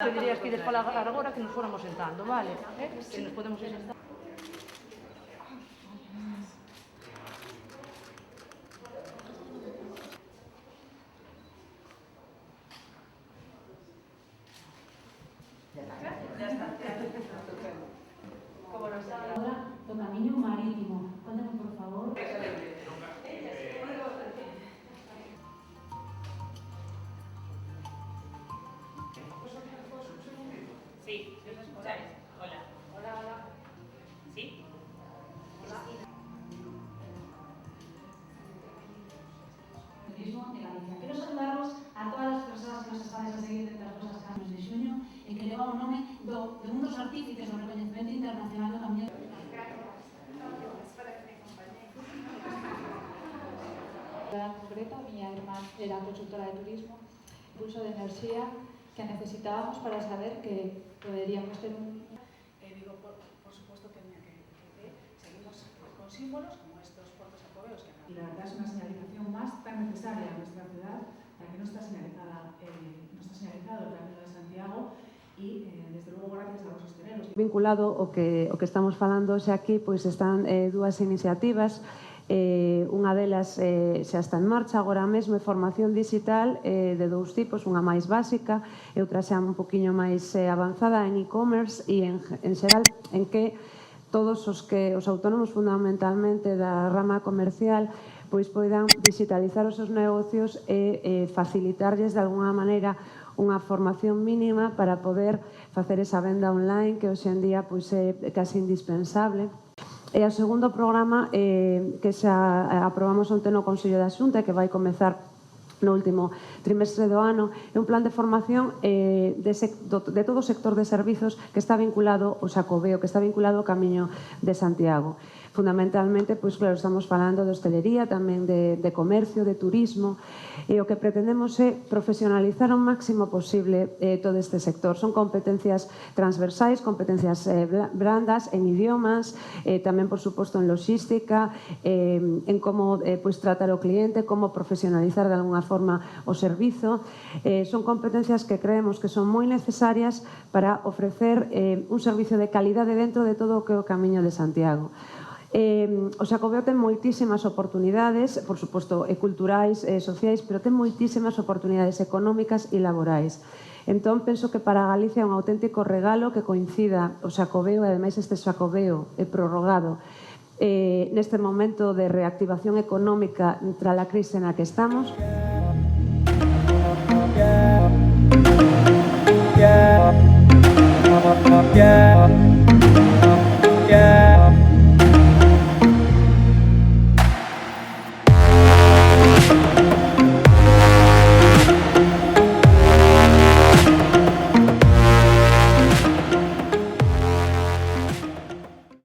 se dirías que ides falar agora que nos fóramos sentando, vale? Que nos podemos ir sentando. Ahora, o camiño marítimo. Cuéntame, por favor. Sí, ¿me escucháis? Hola. Hola, hola. ¿Sí? Turismo de Galicia. Quero saludaros a todas as persoas que nos estades a seguir desde as vosas casas de xuño e que leva o nome de un dos artífices do recoñecemento internacional do camiño. En concreto, a miña irmá era consultora de turismo, pulso de enerxía que necesitábamos para saber que poderíamos ter un... Digo, por supuesto que seguimos con símbolos como estos puertos acobeos. Y la verdad es una señalización más tan necesaria en nuestra ciudad, la que no está señalizado el Camino de Santiago y, desde luego, gracias a los hosteleros. Vinculado o que estamos falando hoxe aquí, pois están dúas iniciativas. Unha delas xa está en marcha agora mesmo, é formación digital de dous tipos, unha máis básica e outra xa un poquinho máis avanzada en e-commerce e en xeral en que todos os autónomos fundamentalmente da rama comercial pois poidan digitalizar os seus negocios e facilitarlles de alguna maneira unha formación mínima para poder facer esa venda online que hoxe en día pois é casi indispensable. E o segundo programa que xa aprobamos onte no Consello da Xunta, que vai comezar no último trimestre do ano, é un plan de formación de todo o sector de servizos que está vinculado ao Xacobeo, que está vinculado ao Camiño de Santiago. Fundamentalmente, pois claro, estamos falando de hostelería, tamén de comercio, de turismo, e o que pretendemos é profesionalizar ao máximo posible todo este sector. Son competencias transversais, competencias brandas, en idiomas, tamén, por suposto, en logística, en como pois tratar o cliente, como profesionalizar de alguna forma o servizo. Son competencias que creemos que son moi necesarias para ofrecer un servicio de calidade dentro de todo o que é o Camiño de Santiago. O Xacobeo ten moitísimas oportunidades, por suposto, culturais, sociais, pero ten moitísimas oportunidades económicas e laborais. Entón, penso que para Galicia é un auténtico regalo que coincida o Xacobeo e, ademais, este Xacobeo prorrogado neste momento de reactivación económica tras a crise na que estamos.